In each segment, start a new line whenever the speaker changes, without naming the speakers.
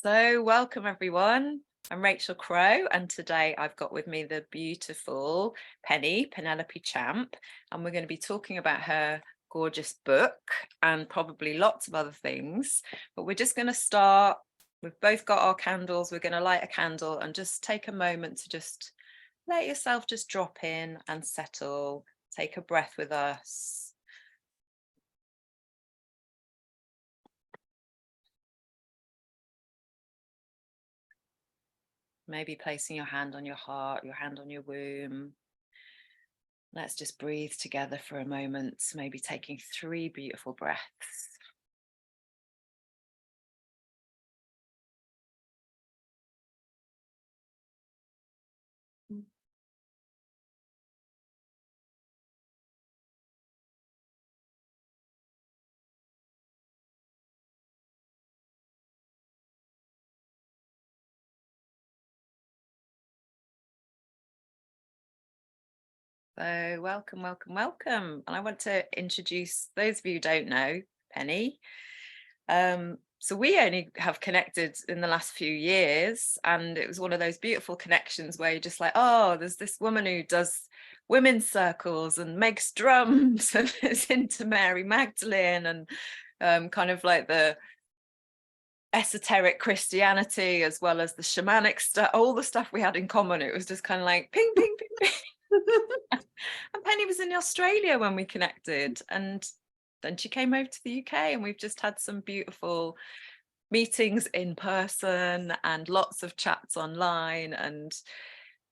So welcome everyone. I'm Rachel Crowe, and today I've got with me the beautiful Penelope Champ, and we're going to be talking about her gorgeous book and probably lots of other things. But we're just going to start. We've both got our candles. We're going to light a candle and just take a moment to just let yourself just drop in and settle. Take a breath with us. Maybe placing your hand on your heart, your hand on your womb. Let's just breathe together for a moment, maybe taking 3 beautiful breaths. So welcome, welcome, welcome. And I want to introduce those of you who don't know Penny. So we only have connected in the last few years, and it was one of those beautiful connections where you're just like, oh, there's this woman who does women's circles and makes drums and is into Mary Magdalene and kind of like the esoteric Christianity as well as the shamanic stuff, all the stuff we had in common. It was just kind of like ping, ping, ping, ping. And Penny was in Australia when we connected, and then she came over to the UK, and we've just had some beautiful meetings in person and lots of chats online. And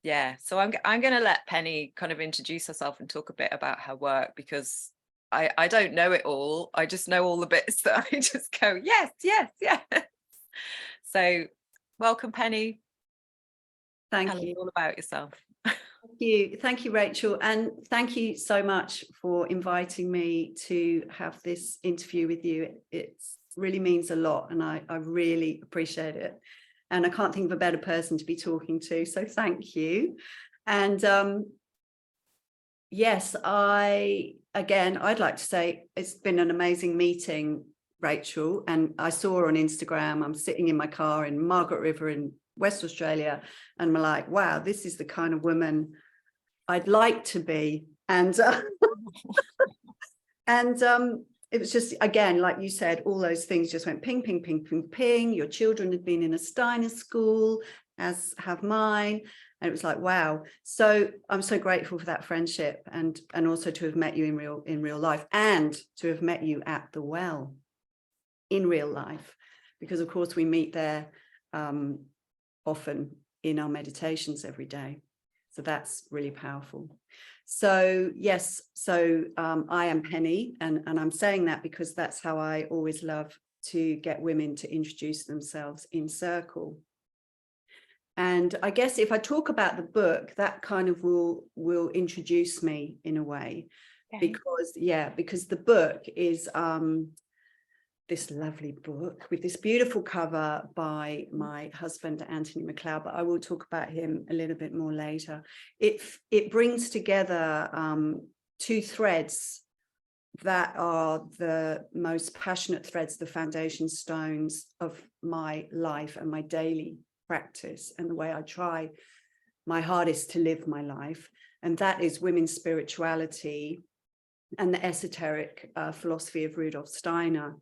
yeah, so I'm going to let Penny kind of introduce herself and talk a bit about her work, because I don't know it all. I just know all the bits that I just go, yes, yes, yes. So welcome, Penny.
Thank you.
All about yourself.
Thank you, Rachel, and thank you so much for inviting me to have this interview with you. It really means a lot, and I really appreciate it. And I can't think of a better person to be talking to, so thank you. And yes, I'd like to say it's been an amazing meeting, Rachel. And I saw her on Instagram. I'm sitting in my car in Margaret River in West Australia, and I'm like, wow, this is the kind of woman I'd like to be. And it was just, again, like you said, all those things just went ping, ping, ping, ping, ping. Your children had been in a Steiner school, as have mine. And it was like, wow. So I'm so grateful for that friendship, and also to have met you in real life, and to have met you at the well in real life, because of course we meet there often in our meditations every day. So that's really powerful. So yes, I am Penny, and I'm saying that because that's how I always love to get women to introduce themselves in circle. And I guess if I talk about the book, that kind of will introduce me in a way. Okay. because the book is this lovely book with this beautiful cover by my husband, Anthony McLeod, but I will talk about him a little bit more later. It brings together 2 threads that are the most passionate threads, the foundation stones of my life and my daily practice, and the way I try my hardest to live my life. And that is women's spirituality and the esoteric philosophy of Rudolf Steiner.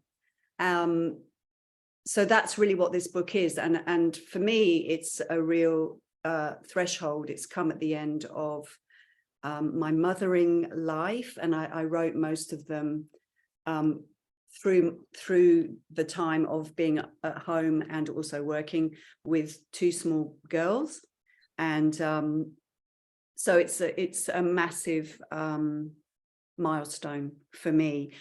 So that's really what this book is, and for me it's a real threshold. It's come at the end of my mothering life, and I wrote most of them through the time of being at home and also working with 2 small girls. And so it's a massive milestone for me,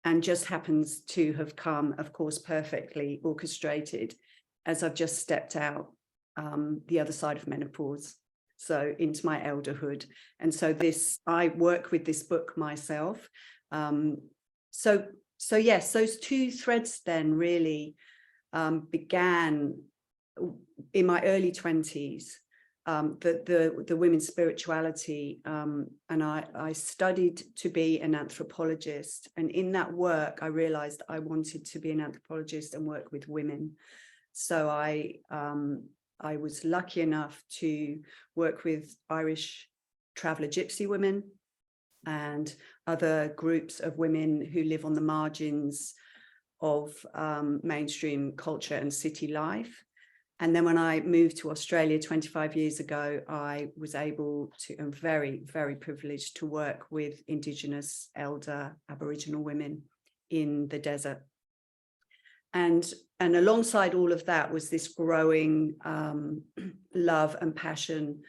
and just happens to have come, of course, perfectly orchestrated as I've just stepped out the other side of menopause, so into my elderhood. And so I work with this book myself. So yes, those 2 threads then really began in my early 20s. The women's spirituality, and I studied to be an anthropologist, and in that work I realized I wanted to be an anthropologist and work with women. So I was lucky enough to work with Irish traveller gypsy women and other groups of women who live on the margins of mainstream culture and city life. And then when I moved to Australia 25 years ago, I was able to, and very, very privileged to work with Indigenous elder Aboriginal women in the desert. And alongside all of that was this growing love and passion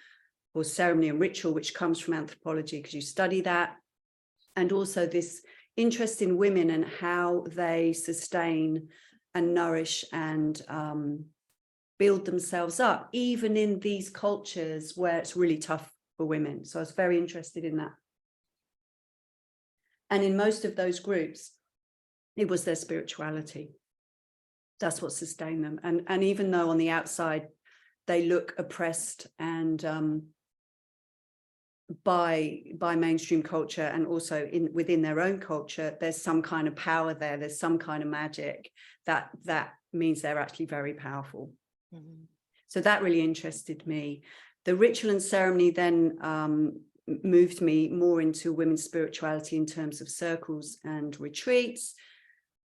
for ceremony and ritual, which comes from anthropology because you study that. And also this interest in women and how they sustain and nourish and build themselves up, even in these cultures where it's really tough for women. So I was very interested in that. And in most of those groups, it was their spirituality. That's what sustained them. And even though on the outside, they look oppressed and by mainstream culture, and also within their own culture, there's some kind of power there. There's some kind of magic that means they're actually very powerful. Mm-hmm. So that really interested me. The ritual and ceremony then moved me more into women's spirituality in terms of circles and retreats,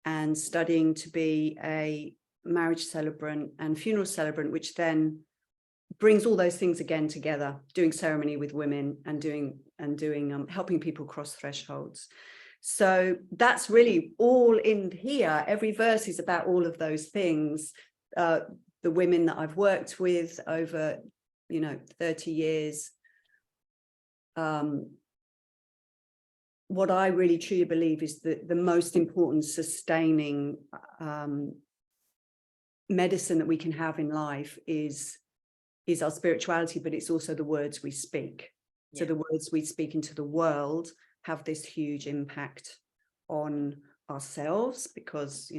and studying to be a marriage celebrant and funeral celebrant, which then brings all those things again together, doing ceremony with women and doing helping people cross thresholds. So that's really all in here. Every verse is about all of those things. The women that I've worked with over, 30 years. What I really truly believe is that the most important sustaining medicine that we can have in life is our spirituality, but it's also the words we speak. Yeah. So the words we speak into the world have this huge impact on ourselves, because,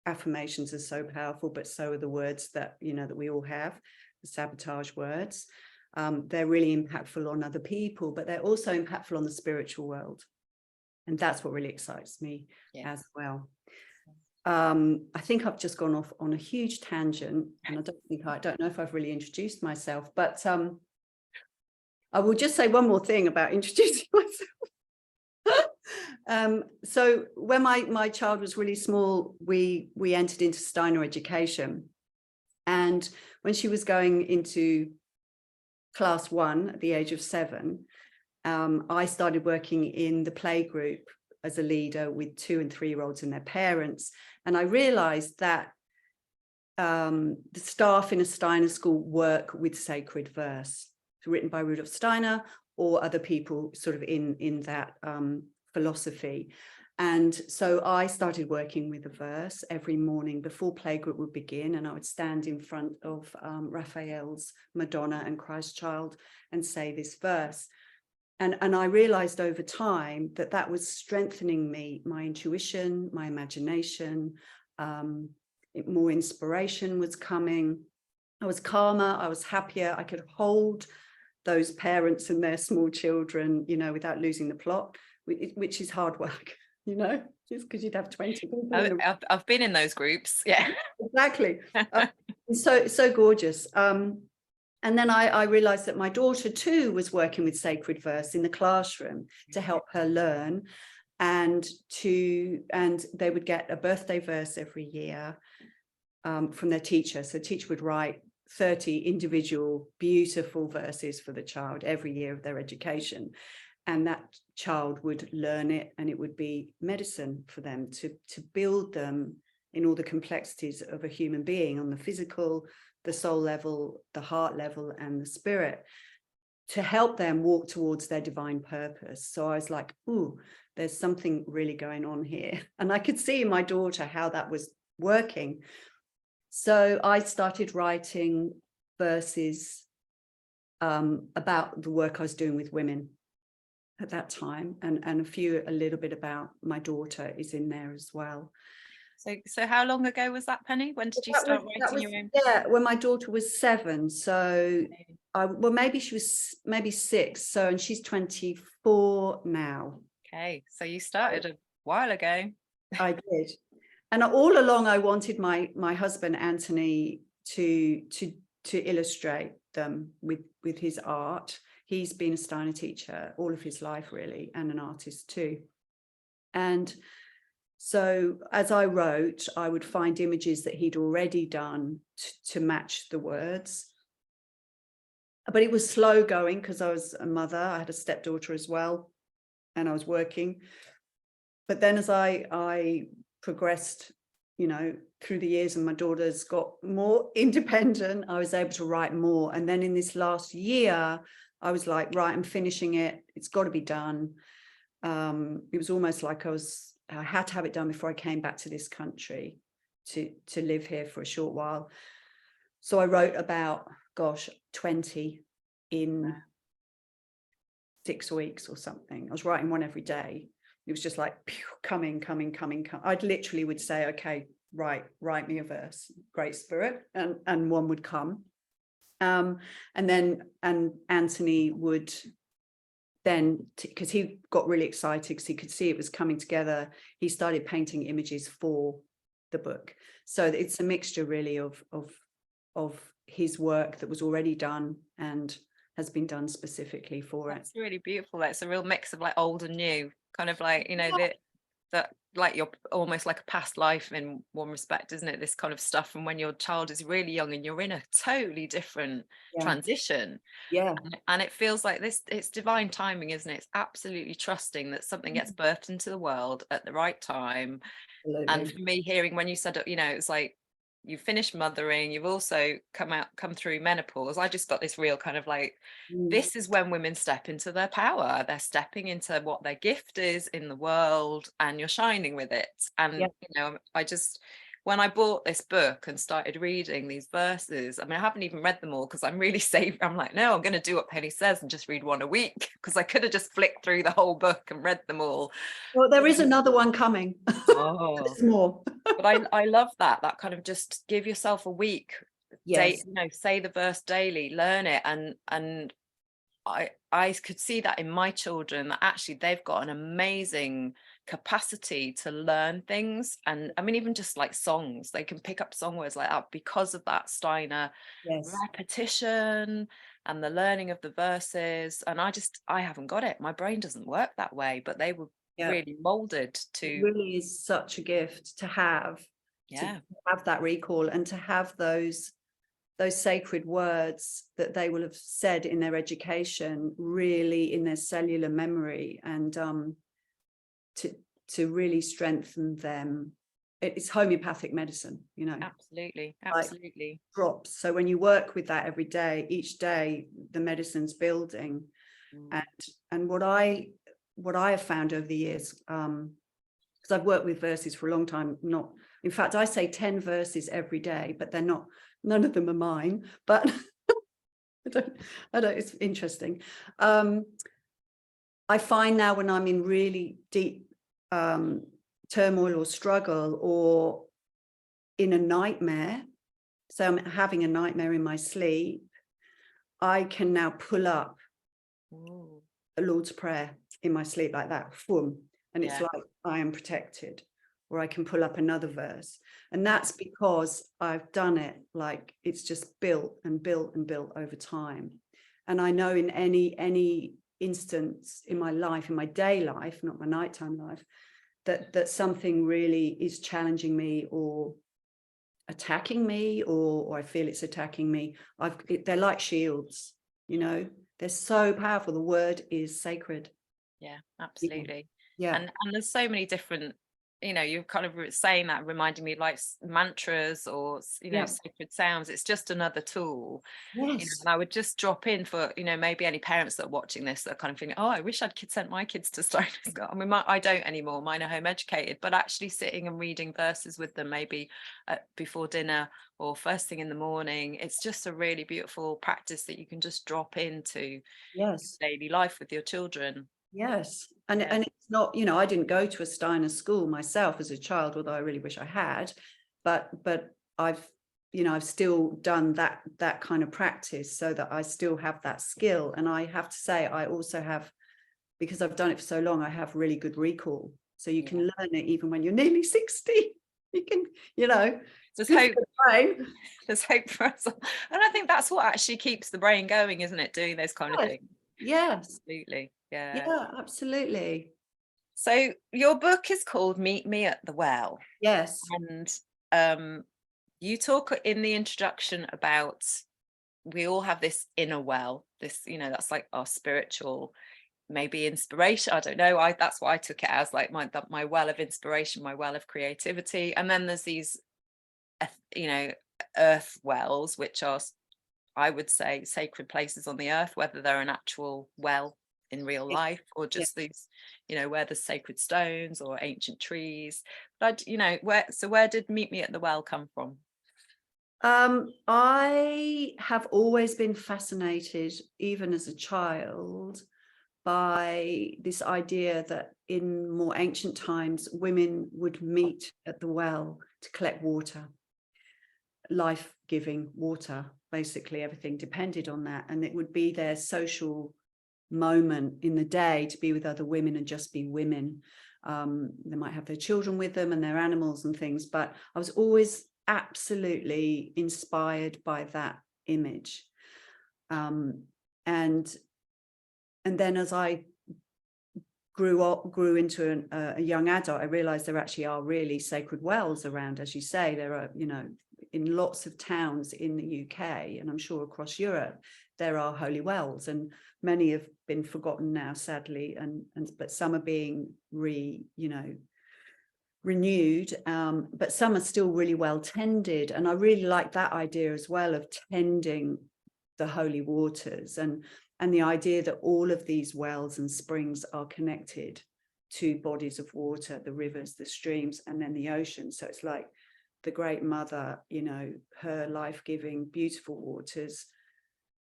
affirmations are so powerful, but so are the words that, that we all have, the sabotage words. They're really impactful on other people, but they're also impactful on the spiritual world. And that's what really excites me as well. I think I've just gone off on a huge tangent, and I don't know if I've really introduced myself, but I will just say one more thing about introducing myself. So when my child was really small, we entered into Steiner education. And when she was going into class 1 at the age of 7, I started working in the play group as a leader with 2- and 3-year-olds and their parents. And I realized that the staff in a Steiner school work with sacred verse, written by Rudolf Steiner or other people sort of in that philosophy. And so I started working with a verse every morning before playgroup would begin, and I would stand in front of Raphael's Madonna and Christ Child and say this verse. And I realized over time that was strengthening me, my intuition, my imagination, more inspiration was coming. I was calmer, I was happier, I could hold those parents and their small children, without losing the plot, which is hard work. Just because you'd have 20 people.
I've been in those groups. Yeah,
exactly. So gorgeous. And then I realized that my daughter too was working with sacred verse in the classroom to help her learn, and they would get a birthday verse every year from their teacher. So the teacher would write 30 individual beautiful verses for the child every year of their education. And that child would learn it, and it would be medicine for them to build them in all the complexities of a human being, on the physical, the soul level, the heart level, and the spirit, to help them walk towards their divine purpose. So I was like, ooh, there's something really going on here. And I could see in my daughter how that was working. So I started writing verses about the work I was doing with women at that time, and a little bit about my daughter is in there as well.
So how long ago was that, Penny? When did you start writing your own?
Yeah, when my daughter was 7. So maybe she was 6. So, and she's 24 now.
Okay, so you started a while ago.
I did. And all along I wanted my husband Anthony to illustrate them with his art. He's been a Steiner teacher all of his life, really, and an artist too. And so as I wrote, I would find images that he'd already done to match the words. But it was slow going because I was a mother. I had a stepdaughter as well, and I was working. But then as I progressed, you know, through the years, and my daughters got more independent, I was able to write more. And then in this last year, I was like, right, I'm finishing it. It's got to be done. It was almost like I had to have it done before I came back to this country to live here for a short while. So I wrote about, 20 in 6 weeks or something. I was writing one every day. It was just like coming. I'd literally would say, okay, write me a verse, Great Spirit, and one would come. And Anthony would then, because he got really excited because he could see it was coming together, he started painting images for the book. So it's a mixture really of his work that was already done and has been done specifically for it.
It's really beautiful. That's a real mix of like old and new, kind of like, you know, that like you're almost like a past life in one respect, isn't it? This kind of stuff from when your child is really young and you're in a totally different transition.
Yeah.
And it feels like this, it's divine timing, isn't it? It's absolutely trusting that something gets birthed into the world at the right time.
Absolutely.
And for me, hearing when you said, you know, it's like you've finished mothering, you've also come through menopause. I just got this real kind of like, this is when women step into their power. They're stepping into what their gift is in the world, and you're shining with it. And you know, when I bought this book and started reading these verses, I mean, I haven't even read them all because I'm really safe. I'm like, no, I'm going to do what Penny says and just read one a week, because I could have just flicked through the whole book and read them all.
Well, there is another one coming. There's more.
But I love that kind of just give yourself a week.
Yes.
You know, say the verse daily, learn it. And I could see that in my children, that actually they've got an amazing capacity to learn things. And I mean, even just like songs, they can pick up song words like that because of that Steiner repetition and the learning of the verses. And I haven't got it. My brain doesn't work that way, but they were really molded to.
It really is such a gift to have that recall, and to have those sacred words that they will have said in their education really in their cellular memory, and to really strengthen them. It's homeopathic medicine, you know.
Absolutely
like drops. So when you work with that every day, each day the medicine's building. And what I have found over the years, because I've worked with verses for a long time, in fact I say 10 verses every day, but none of them are mine, but I don't, it's interesting. I find now when I'm in really deep turmoil or struggle, or in a nightmare, so I'm having a nightmare in my sleep, I can now pull up the Lord's Prayer in my sleep like that, and it's like I am protected. Or I can pull up another verse, and that's because I've done it, like it's just built and built and built over time. And I know in any instance in my life, in my day life, not my nighttime life, that something really is challenging me or attacking me, or I feel it's attacking me. They're like shields, you know. They're so powerful. The word is sacred.
Yeah, absolutely.
Yeah.
And there's so many different, you know, you're kind of saying that, reminding me like mantras or, you know, sacred sounds. It's just another tool.
Yes.
You know, and I would just drop in for, you know, maybe any parents that are watching this that are kind of thinking, oh, I wish I'd sent my kids to Steiner School. I mean, I don't anymore. Mine are home educated, but actually sitting and reading verses with them, maybe before dinner or first thing in the morning. It's just a really beautiful practice that you can just drop into daily life with your children.
Yes. And it's not, you know, I didn't go to a Steiner school myself as a child, although I really wish I had, but I've still done that kind of practice, so that I still have that skill. And I have to say, I also have, because I've done it for so long, I have really good recall. So you can learn it even when you're nearly 60. You can,
There's
good
hope.
for the brain.
There's hope for us all. And I think that's what actually keeps the brain going, isn't it? Doing those kind of
Yes,
things.
yes,
Absolutely. Yeah.
yeah, absolutely.
So your book is called Meet Me at the Well.
Yes.
And you talk in the introduction about we all have this inner well, this, that's like our spiritual, maybe inspiration. I don't know. That's what I took it as, like my well of inspiration, my well of creativity. And then there's these, earth wells, which are, I would say, sacred places on the earth, whether they're an actual well in real life or
Yeah.
just these, where there's sacred stones or ancient trees. But where did Meet Me at the Well come from?
I have always been fascinated, even as a child, by this idea that in more ancient times, women would meet at the well to collect water, life-giving water. Basically, everything depended on that. And it would be their social moment in the day to be with other women and just be women. They might have their children with them and their animals and things, but I was always absolutely inspired by that image. And then as I grew into a young adult, I realized there actually are really sacred wells around. As you say, there are, in lots of towns in the UK, and I'm sure across Europe, there are holy wells, and many have been forgotten now, sadly, but some are being renewed, but some are still really well tended. And I really like that idea as well of tending the holy waters, and the idea that all of these wells and springs are connected to bodies of water, the rivers, the streams, and then the ocean. So it's like the Great Mother, her life-giving, beautiful waters,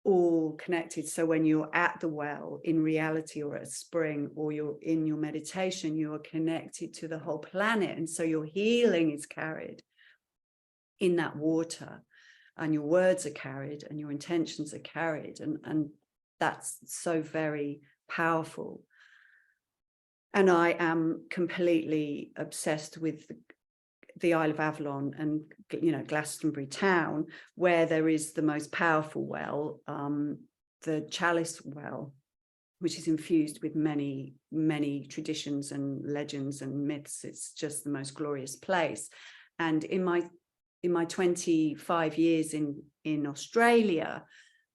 all connected. So when you're at the well in reality, or at a spring, or you're in your meditation, you are connected to the whole planet. And so your healing is carried in that water, and your words are carried, and your intentions are carried. And that's so very powerful. And I am completely obsessed with the Isle of Avalon and, Glastonbury town, where there is the most powerful well, the Chalice Well, which is infused with many, many traditions and legends and myths. It's just the most glorious place. And in my 25 years in Australia,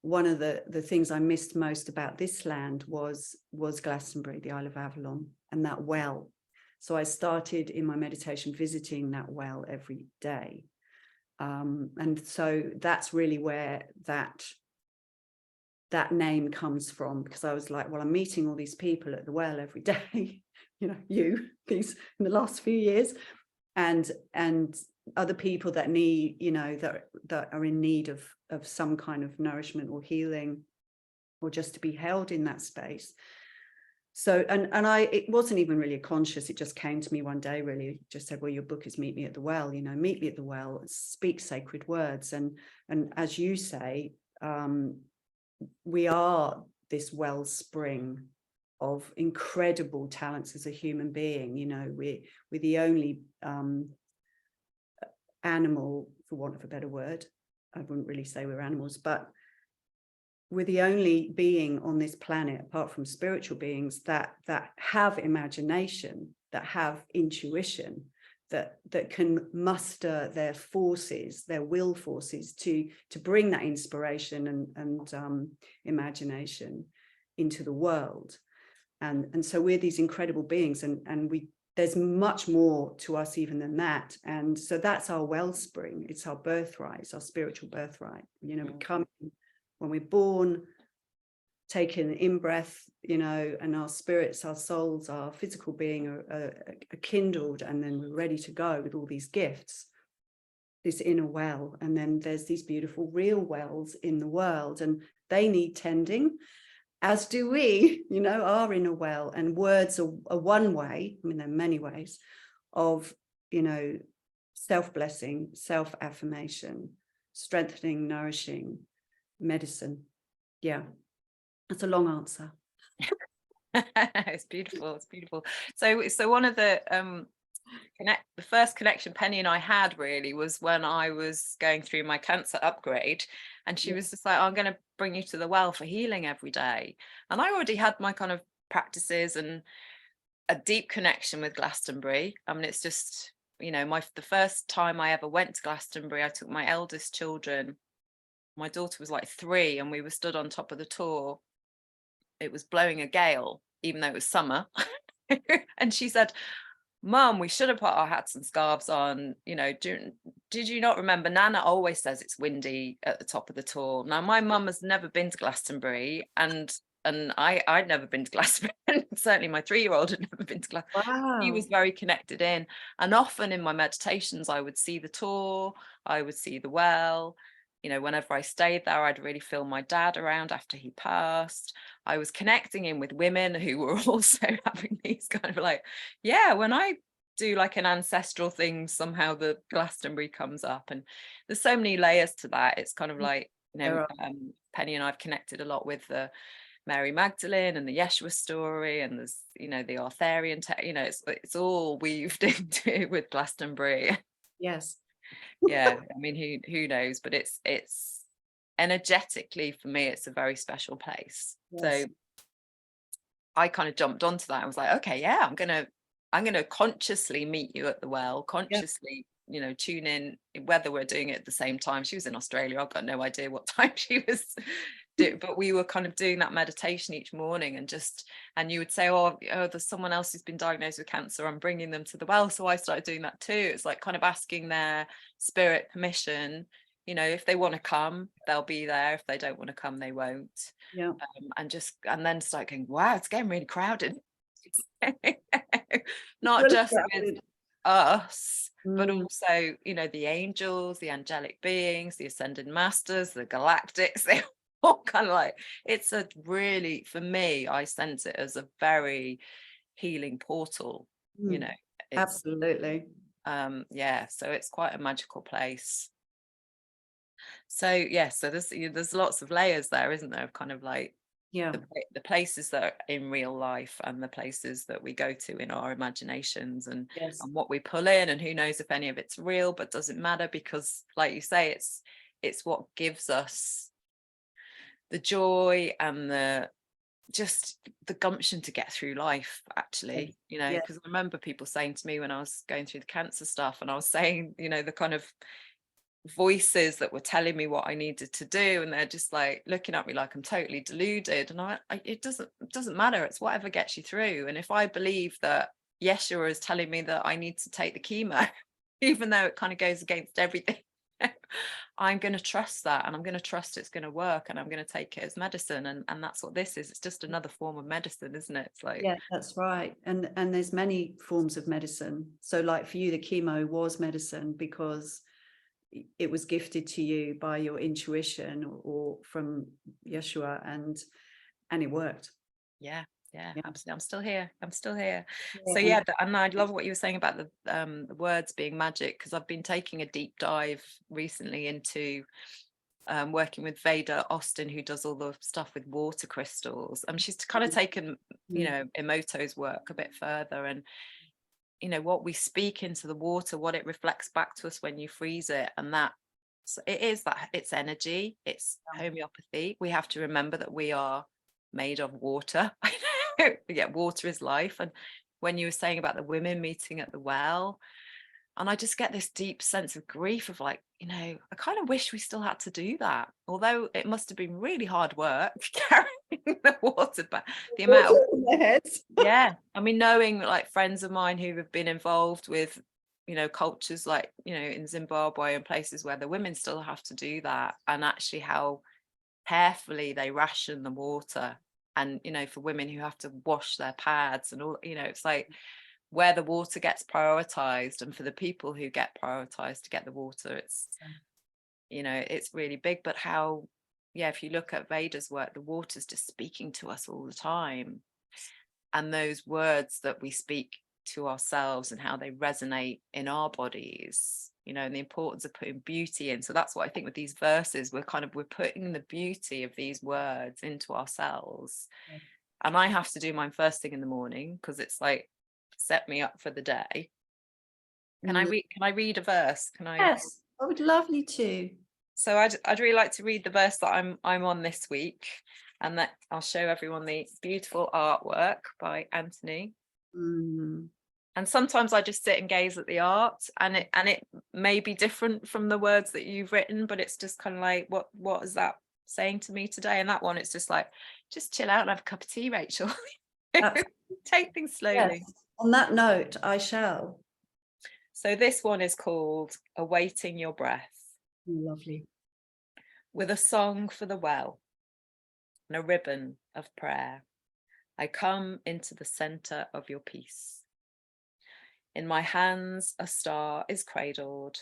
one of the things I missed most about this land was Glastonbury, the Isle of Avalon, and that well. So I started in my meditation visiting that well every day. And so that's really where that name comes from, because I was like, well, I'm meeting all these people at the well every day, these in the last few years, and other people that need, that are in need of some kind of nourishment or healing, or just to be held in that space. So, and it wasn't even really conscious. It just came to me one day, really, just said, well, your book is Meet Me at the Well, meet me at the well, speak sacred words. And as you say, we are this wellspring of incredible talents as a human being. We're the only animal, for want of a better word. I wouldn't really say we're animals, but we're the only being on this planet, apart from spiritual beings, that have imagination, that have intuition, that can muster their forces, their will forces, to bring that inspiration and imagination into the world. And so we're these incredible beings, and there's much more to us even than that. And so that's our wellspring. It's our birthright. It's our spiritual birthright. We come when we're born, taking in breath, and our spirits, our souls, our physical being are kindled, and then we're ready to go with all these gifts, this inner well. And then there's these beautiful real wells in the world, and they need tending, as do we, our inner well. And words are one way, there are many ways of, self-blessing, self-affirmation, strengthening, nourishing, medicine. Yeah, that's a long answer.
It's beautiful. So one of the the first connection Penny and I had really was when I was going through my cancer upgrade, and she
Yeah.
was just like, I'm going to bring you to the well for healing every day. And I already had my kind of practices and a deep connection with Glastonbury. I mean, it's just, the first time I ever went to Glastonbury, I took my eldest children. My daughter was like 3, and we were stood on top of the tor. It was blowing a gale, even though it was summer. And she said, Mum, we should have put our hats and scarves on. Did you not remember? Nana always says it's windy at the top of the tor. Now, my mum has never been to Glastonbury, and I'd never been to Glastonbury. And certainly my 3-year-old had never been to Glastonbury. He
Wow.
was very connected in. And often in my meditations, I would see the tor, I would see the well. Whenever I stayed there, I'd really feel my dad around after he passed. I was connecting in with women who were also having these kind of like, yeah, when I do like an ancestral thing, somehow the Glastonbury comes up. And there's so many layers to that. It's kind of like,
There are.
Penny and I've connected a lot with the Mary Magdalene and the Yeshua story, and there's, the Arthurian, it's all weaved into with Glastonbury.
Yes.
Yeah, I mean, who knows, but it's energetically for me, it's a very special place. So
Yes.
I kind of jumped onto that. I was like, okay, yeah, I'm gonna consciously meet you at the well,
Yeah.
consciously, tune in, whether we're doing it at the same time. She was in Australia. I've got no idea what time she was doing, but we were kind of doing that meditation each morning, and you would say, oh, there's someone else who's been diagnosed with cancer. I'm bringing them to the well. So I started doing that too. It's like kind of asking their spirit permission. If they want to come, they'll be there. If they don't want to come, they won't.
Yeah.
And then start going, wow, it's getting really crowded. Not
Really
just with
crowded.
us, but
Mm.
also, the angels, the angelic beings, the ascended masters, the galactics. They all kind of like, it's a really, for me, I sense it as a very healing portal.
Mm.
It's
Absolutely.
yeah, so it's quite a magical place. So yeah, so there's lots of layers there, isn't there, of kind of like
Yeah.
the places that are in real life and the places that we go to in our imaginations, and
Yes.
what we pull in, and who knows if any of it's real, but doesn't matter, because like you say, it's what gives us the joy and the just the gumption to get through life,
Yes.
actually,
Yeah.
because I remember people saying to me when I was going through the cancer stuff, and I was saying, the kind of voices that were telling me what I needed to do, and they're just like looking at me like I'm totally deluded. And it doesn't matter. It's whatever gets you through. And if I believe that Yeshua is telling me that I need to take the chemo, even though it kind of goes against everything, I'm going to trust that, and I'm going to trust it's going to work, and I'm going to take it as medicine. And that's what this is. It's just another form of medicine, isn't it? It's like,
Yeah, that's right. And there's many forms of medicine. So like for you, the chemo was medicine because it was gifted to you by your intuition or from Yeshua, and it worked.
yeah, yeah,
Yeah.
absolutely. I'm still here. So
Yeah.
yeah, and I love what you were saying about the words being magic, because I've been taking a deep dive recently into working with Veda Austin, who does all the stuff with water crystals. She's kind of taken,
Mm.
Emoto's work a bit further, and what we speak into the water, what it reflects back to us when you freeze it, and that, so it is that, it's energy, it's homeopathy. We have to remember that we are made of water. Yeah, water is life. And when you were saying about the women meeting at the well, and I just get this deep sense of grief of like, I kind of wish we still had to do that, although it must have been really hard work carrying the water back, the amount of,
Water in their heads.
yeah, I mean, knowing like friends of mine who have been involved with, cultures like, in Zimbabwe and places where the women still have to do that, and actually how carefully they ration the water. And, for women who have to wash their pads and all, it's like where the water gets prioritized, and for the people who get prioritized to get the water, it's really big. But how, yeah, if you look at Veda's work, the water's just speaking to us all the time, and those words that we speak to ourselves and how they resonate in our bodies, and the importance of putting beauty in. So that's what I think with these verses, we're putting the beauty of these words into ourselves. And I have to do mine first thing in the morning, because it's like set me up for the day. Can I read a verse? Can I?
Yes, I would love you to.
So I'd really like to read the verse that I'm on this week, and that I'll show everyone the beautiful artwork by Anthony.
Mm.
And sometimes I just sit and gaze at the art, and it may be different from the words that you've written, but it's just kind of like, what is that saying to me today? And that one, it's just like, just chill out and have a cup of tea, Rachel. Take things slowly.
Yes. On that note, I shall.
So this one is called Awaiting Your Breath.
Lovely.
With a song for the well and a ribbon of prayer, I come into the center of your peace. In my hands a star is cradled.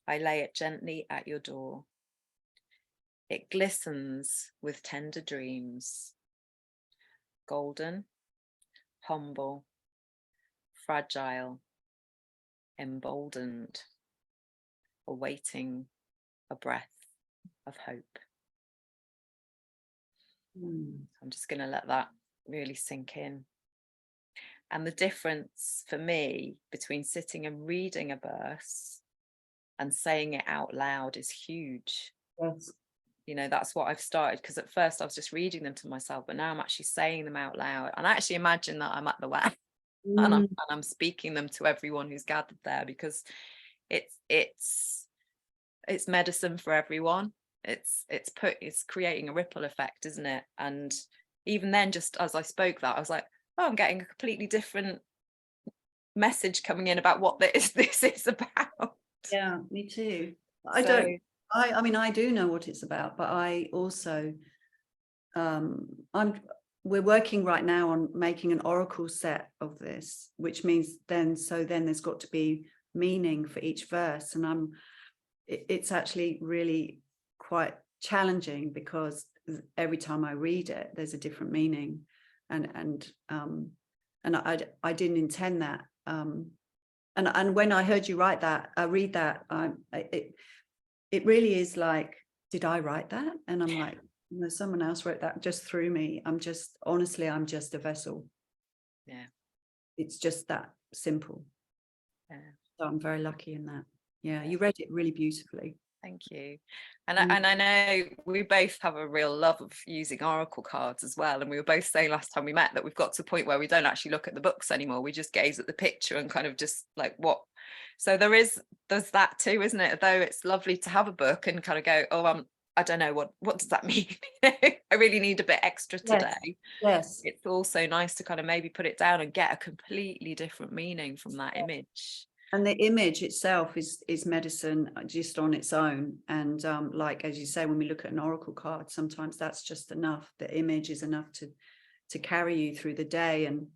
I lay it gently at your door. It glistens with tender dreams, golden, humble, fragile, emboldened, awaiting a breath of hope. I'm just going to let that really sink in. And the difference for me between sitting and reading a verse and saying it out loud is huge.
Yes.
You know, that's what I've started, because at first I was just reading them to myself, but now I'm actually saying them out loud. And I actually imagine that I'm at the well and I'm speaking them to everyone who's gathered there, because it's medicine for everyone. It's creating a ripple effect, isn't it? And even then, just as I spoke that, I was like, oh, I'm getting a completely different message coming in about what this is about.
Yeah, me too. I mean, I do know what it's about, but I also, we're working right now on making an oracle set of this, which means then there's got to be meaning for each verse. And it's actually really quite challenging, because every time I read it, there's a different meaning. And I didn't intend that. And when I heard you read that, it really is like, did I write that? And I'm like, no, someone else wrote that just through me. I'm just a vessel.
Yeah.
It's just that simple.
Yeah.
So I'm very lucky in that. Yeah, you read it really beautifully.
Thank you. And I know we both have a real love of using oracle cards as well. And we were both saying last time we met that we've got to a point where we don't actually look at the books anymore. We just gaze at the picture and kind of just like, what? So there's that too, isn't it? Though it's lovely to have a book and kind of go, oh, I don't know, what does that mean? I really need a bit extra today.
Yes.
It's also nice to kind of maybe put it down and get a completely different meaning from that image.
And the image itself is medicine just on its own. And like, as you say, when we look at an oracle card, sometimes that's just enough. The image is enough to carry you through the day. And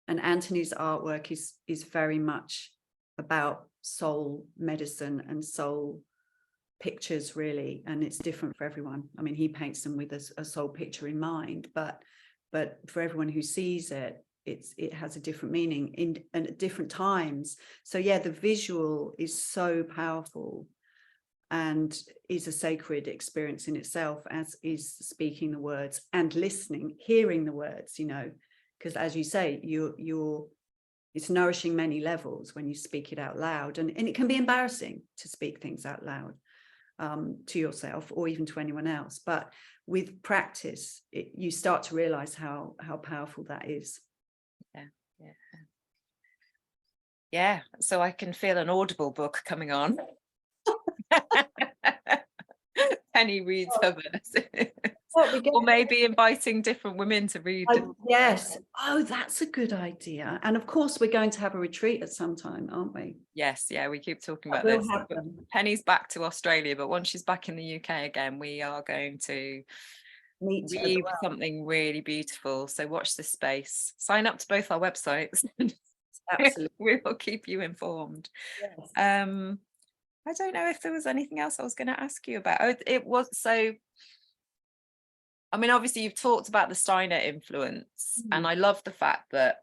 Anthony's artwork is very much about soul medicine and soul pictures, really. And it's different for everyone. I mean, he paints them with a soul picture in mind, but for everyone who sees it, it has a different meaning and at different times. So yeah, the visual is so powerful and is a sacred experience in itself, as is speaking the words and listening, hearing the words, you know, because as you say, it's nourishing many levels when you speak it out loud, and it can be embarrassing to speak things out loud to yourself or even to anyone else, but with practice you start to realize how powerful that is.
Yeah, so I can feel an Audible book coming on. Penny reads her verses. Or maybe inviting different women to read.
Yes. Oh, that's a good idea. And of course, we're going to have a retreat at some time, aren't we?
Yes. Yeah, we keep talking about this. Penny's back to Australia, but once she's back in the UK again, we are going to weave something really beautiful. So watch this space. Sign up to both our websites. Absolutely. We will keep you informed.
Yes.
I don't know if there was anything else I was going to ask you about. It was so. I mean, obviously, you've talked about the Steiner influence, and I love the fact that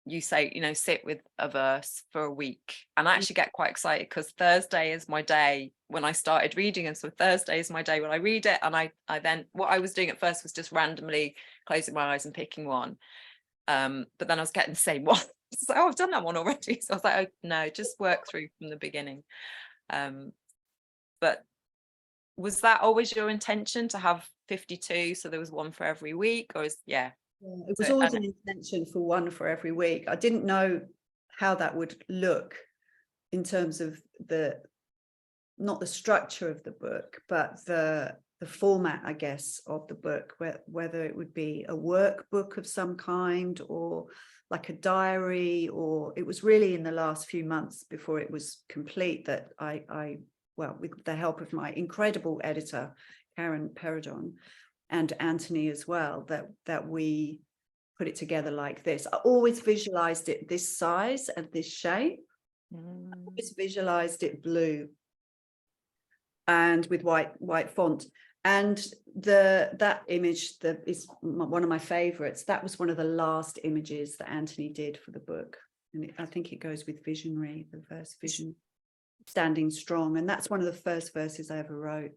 you say, you know, sit with a verse for a week. And I actually get quite excited because Thursday is my day when I started reading, and so Thursday is my day when I read it. And I then, what I was doing at first was just randomly closing my eyes and picking one, but then I was getting the same one. So, oh, I've done that one already. So I was like, oh, no, just work through from the beginning. But was that always your intention to have 52? So there was one for every week, or
Yeah, it was
so,
always an intention for one for every week. I didn't know how that would look in terms of not the structure of the book, but the format, I guess, of the book, whether it would be a workbook of some kind or like a diary, or it was really in the last few months before it was complete that I well, with the help of my incredible editor, Karen Peridon, and Anthony as well, that we put it together like this. I always visualized it this size and this shape. I always visualized it blue and with white font. And that image is one of my favorites. That was one of the last images that Anthony did for the book. And I think it goes with visionary, the verse vision, standing strong. And that's one of the first verses I ever wrote.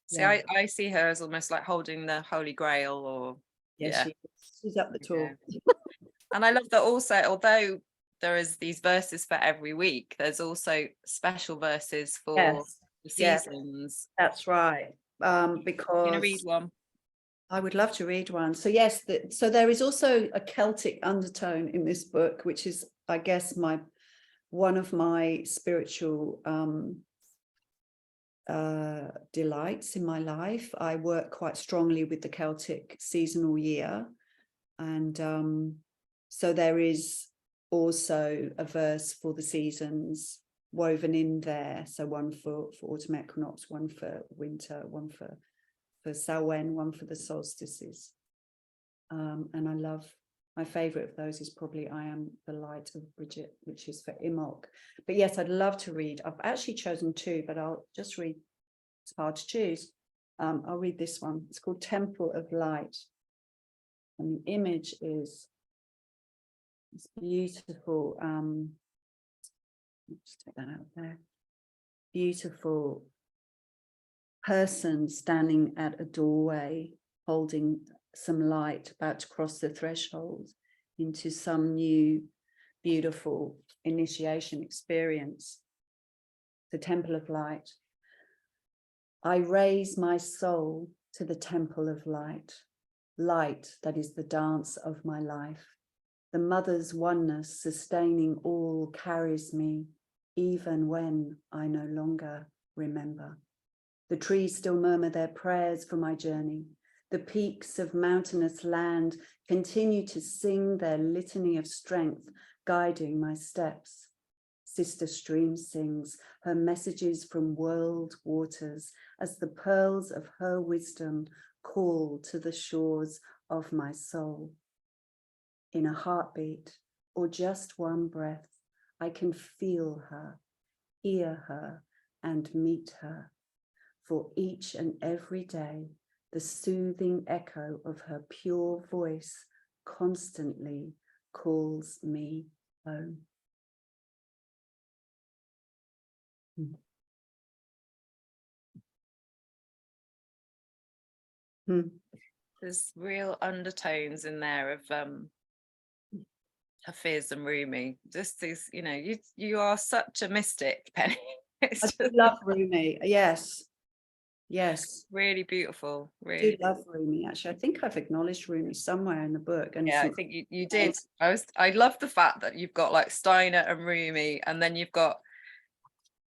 See, yeah. I see her as almost like holding the Holy Grail, or
she's up the tall.
Yeah. And I love that also, although there is these verses for every week, there's also special verses for the seasons.
That's right. Because
you gonna read one?
I would love to read one. So yes, so there is also a Celtic undertone in this book, which is, I guess, one of my spiritual delights in my life. I work quite strongly with the Celtic seasonal year, and so there is also a verse for the seasons woven in there. So one for autumn equinox, one for winter, one for Samhain, one for the solstices. And I love, my favorite of those is probably I Am the Light of Bridget, which is for Imbolc. But yes, I'd love to read. I've actually chosen two, but I'll just read. It's hard to choose. I'll read this one. It's called Temple of Light. And the image is this beautiful, let's take that out there. Beautiful person standing at a doorway, holding some light, about to cross the threshold into some new, beautiful initiation experience. The Temple of Light. I raise my soul to the Temple of Light, light that is the dance of my life. The mother's oneness sustaining all carries me, even when I no longer remember. The trees still murmur their prayers for my journey. The peaks of mountainous land continue to sing their litany of strength, guiding my steps. Sister Stream sings her messages from world waters as the pearls of her wisdom call to the shores of my soul. In a heartbeat or just one breath, I can feel her, hear her, and meet her. For each and every day, the soothing echo of her pure voice constantly calls me home.
There's real undertones in there of Hafiz and Rumi. Just these, you are such a mystic, Penny.
I do love Rumi. Yes.
Really beautiful.
Really. I do love Rumi, actually. I think I've acknowledged Rumi somewhere in the book. And
yeah, I think you did. I love the fact that you've got like Steiner and Rumi, and then you've got,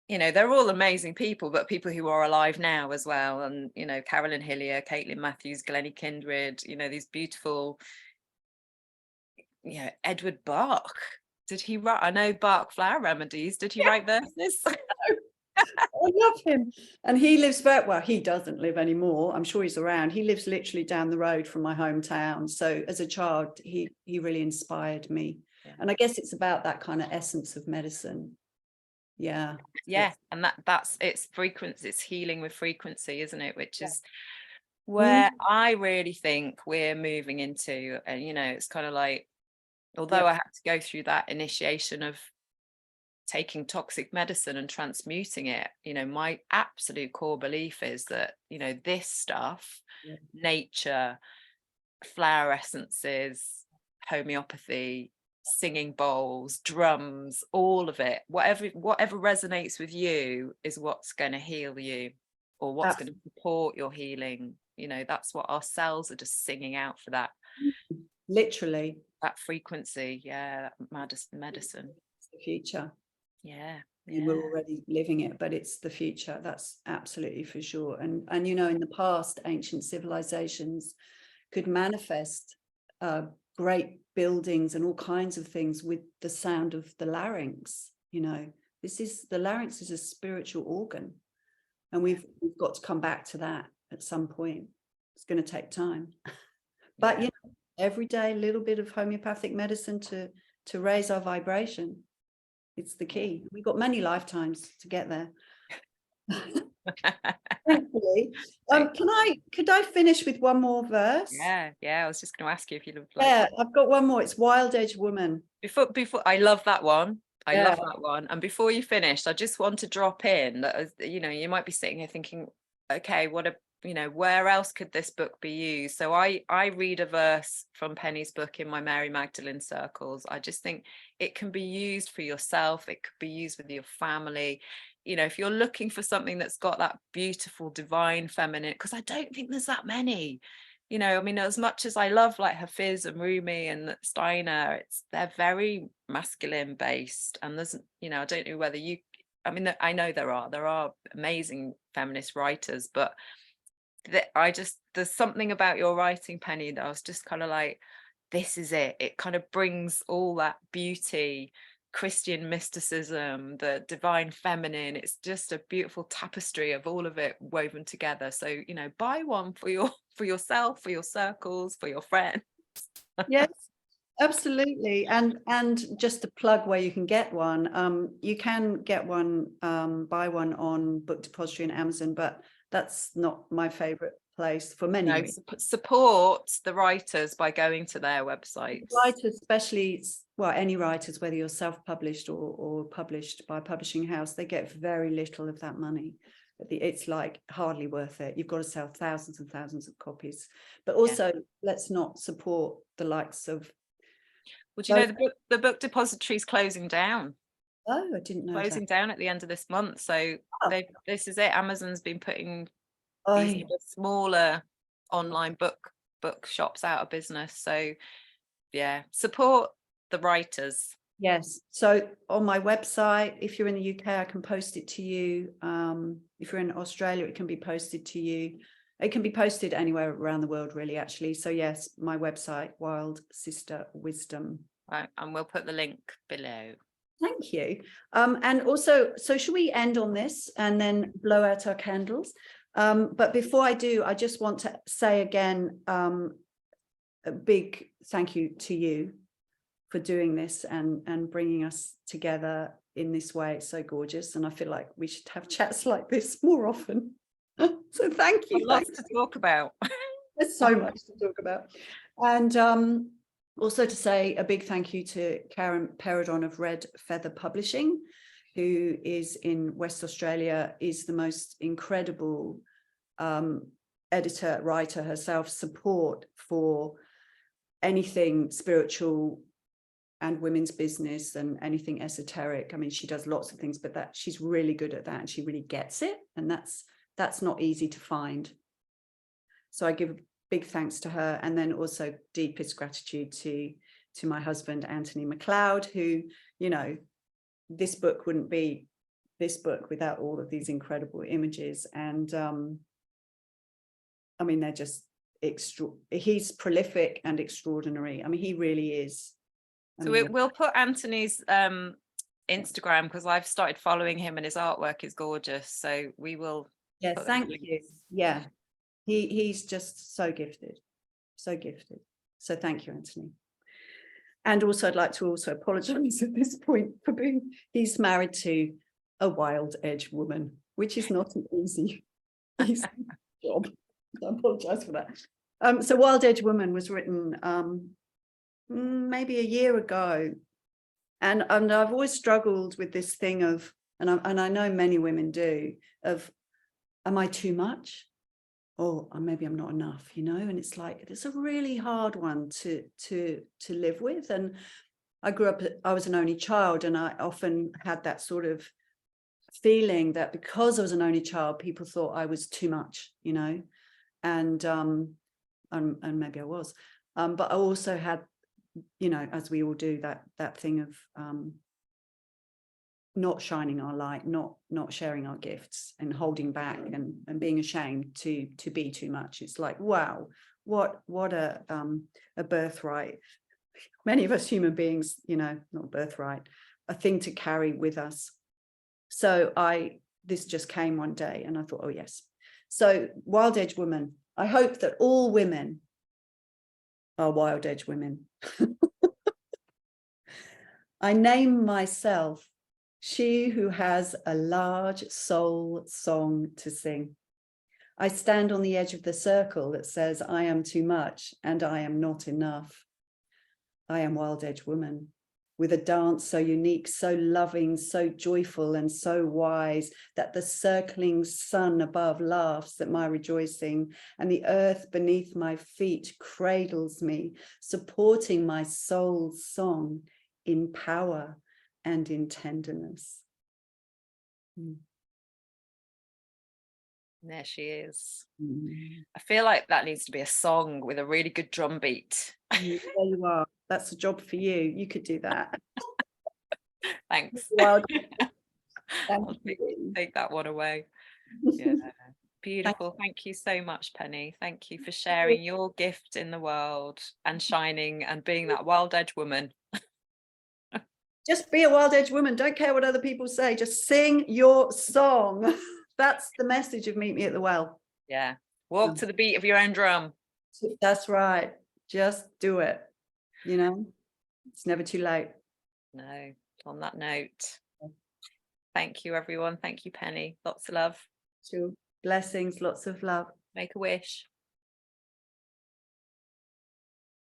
they're all amazing people, but people who are alive now as well. And, Carolyn Hillier, Caitlin Matthews, Glennie Kindred, these beautiful, Edward Bach. Did he write? I know Bach Flower Remedies. Did he write verses?
I love him. And he lives he doesn't live anymore. I'm sure he's around. He lives literally down the road from my hometown. So as a child, he really inspired me. Yeah. And I guess it's about that kind of essence of medicine. Yeah.
And that's it's frequency, it's healing with frequency, isn't it? Which is where I really think we're moving into. And it's kind of like, although I had to go through that initiation of taking toxic medicine and transmuting it, my absolute core belief is that this stuff, nature, flower essences, homeopathy, singing bowls, drums, all of it, whatever resonates with you is what's going to heal you, or what's going to support your healing. You know, that's what our cells are just singing out for, that
literally
that frequency. Yeah, that medicine.
it's the future.
Yeah.
We're already living it, but it's the future. That's absolutely for sure. And you know, in the past, ancient civilizations could manifest great buildings and all kinds of things with the sound of the larynx. You know, the larynx is a spiritual organ, and we've got to come back to that at some point. It's going to take time, but you know, every day a little bit of homeopathic medicine to raise our vibration. It's the key. We've got many lifetimes to get there. Thankfully. Could I finish with one more verse?
Yeah, I was just going to ask you if you look
Yeah, I've got one more. It's Wild Edge Woman.
Before I love that one. I love that one. And before you finished, I just want to drop in that, you know, you might be sitting here thinking, okay, where else could this book be used? So I read a verse from Penny's book in my Mary Magdalene circles. I just think it can be used for yourself. It could be used with your family. You know, if you're looking for something that's got that beautiful divine feminine, because I don't think there's that many. You know, I mean, as much as I love like Hafiz and Rumi and Steiner, they're very masculine based. And there's, you know, I don't know whether I know there are amazing feminist writers, but there's something about your writing, Penny, that I was just kind of like, this is it. It kind of brings all that beauty, Christian mysticism, the divine feminine. It's just a beautiful tapestry of all of it woven together. So, you know, buy one for yourself, for your circles, for your friends.
Yes, absolutely. And just to plug where you can get one, you can get one, buy one on Book Depository and Amazon, but that's not my favorite place for many reasons.
Support the writers by going to their websites.
Writers, especially, well, any writers, whether you're self-published or published by a publishing house, they get very little of that money. It's like hardly worth it. You've got to sell thousands and thousands of copies. But also, let's not support the likes of.
Well, do you know the book depository is closing down?
Oh, I didn't know.
Closing down at the end of this month. So this is it. Amazon's been putting these smaller online book shops out of business. So yeah, support the writers.
Yes. So on my website, if you're in the UK, I can post it to you. If you're in Australia, it can be posted to you. It can be posted anywhere around the world, really, actually. So yes, my website, Wild Sister Wisdom.
Right, and we'll put the link below.
Thank you. And also, so should we end on this and then blow out our candles? But before I do, I just want to say again, a big thank you to you for doing this and bringing us together in this way. It's so gorgeous. And I feel like we should have chats like this more often. So thank you.
Lots to talk about.
There's so much to talk about. And also to say a big thank you to Karen Peridon of Red Feather Publishing, who is in West Australia, is the most incredible editor, writer herself, support for anything spiritual and women's business and anything esoteric. I mean, she does lots of things, but she's really good at that and she really gets it. And that's not easy to find. So I give big thanks to her, and then also deepest gratitude to my husband, Anthony McLeod, who, you know, this book wouldn't be this book without all of these incredible images. And I mean, they're just he's prolific and extraordinary. I mean, he really is.
So we'll put Anthony's Instagram, because I've started following him and his artwork is gorgeous. So we will.
Yeah, thank you. Yeah, he's just so gifted, so gifted. So thank you, Anthony. And also, I'd like to also apologise at this point for he's married to a wild edge woman, which is not an easy job. I apologise for that. So Wild Edge Woman was written maybe a year ago, and I've always struggled with this thing of, and I know many women do, of, am I too much? Or maybe I'm not enough, you know? And it's like, it's a really hard one to live with. And I grew up, I was an only child, and I often had that sort of feeling that because I was an only child, people thought I was too much, you know, and maybe I was, but I also had, you know, as we all do, that thing of not shining our light, not sharing our gifts, and holding back, and being ashamed to be too much. It's like, wow, what a birthright. Many of us human beings, you know, not birthright, a thing to carry with us. So this just came one day, and I thought, oh yes. So Wild Edge Woman. I hope that all women are Wild Edge women. I name myself she who has a large soul song to sing. I stand on the edge of the circle that says I am too much and I am not enough. I am Wild Edge Woman, with a dance so unique, so loving, so joyful, and so wise that the circling sun above laughs at my rejoicing, and the earth beneath my feet cradles me, supporting my soul's song in power and in tenderness.
There she is.
Mm.
I feel like that needs to be a song with a really good drum beat.
There you are. That's a job for you. You could do that.
Thanks.
Well,
I'll take that one away. Yeah. Beautiful. Thank you so much, Penny. Thank you for sharing your gift in the world and shining and being that wild edge woman.
Just be a wild edge woman. Don't care what other people say. Just sing your song. That's the message of Meet Me at the Well.
Yeah. Walk to the beat of your own drum.
That's right. Just do it. You know, it's never too late.
No. On that note, thank you, everyone. Thank you, Penny. Lots of love.
Blessings, lots of love.
Make a wish.